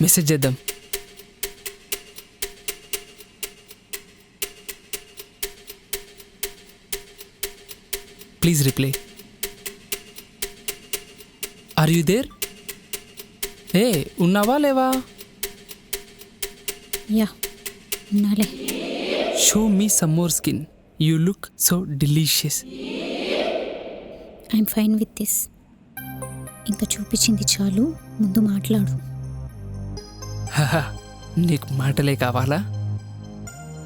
Message చేద్దాం. Please reply. Are you there? ఏ ఉన్నావా లేవా? యా ఉన్నాలే. Show me some more skin, you look so delicious. I'm fine with this. ఇంకా చూపించింది చాలు, ముందు మాట్లాడు. నీకు మాటలే కావాలా?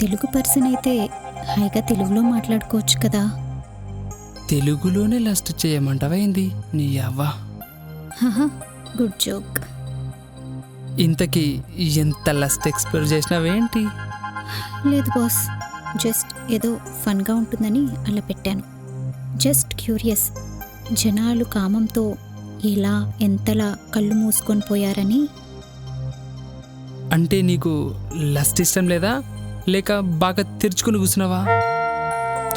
తెలుగు పర్సన్ అయితే హాయిగా తెలుగులో మాట్లాడుకోవచ్చు కదా. తెలుగులోనే లస్ట్ చేయమంటావా ఏంది నీ అవ్వ? Good joke. ఇంతకీ ఎంత లస్ట్ ఎక్స్ప్లోర్ చేసినావేంటి? లేదు బాస్, జస్ట్ ఏదో ఫన్గా ఉంటుందని అలా పెట్టాను. జస్ట్ క్యూరియస్, జనాలు కామంతో ఎలా ఎంతలా కళ్ళు మూసుకొని పోయారని. అంటే నీకు లస్ట్ ఇష్టం లేదా, లేక బాగా తెరుచుకుని కూర్చున్నావా?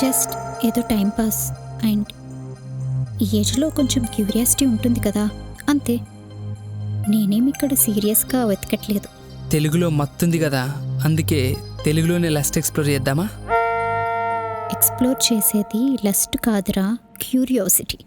జస్ట్ ఏదో టైం పాస్. అండ్ ఈ ఏజ్లో కొంచెం క్యూరియాసిటీ ఉంటుంది కదా, అంతే. నేనేమి ఇక్కడ సీరియస్గా వెతకట్లేదు. తెలుగులో మత్తుంది కదా, అందుకే తెలుగులోనే లస్ట్ ఎక్స్ప్లోర్ చేద్దామా? ఎక్స్ప్లోర్ చేసేది లస్ట్ కాదురా, క్యూరియాసిటీ.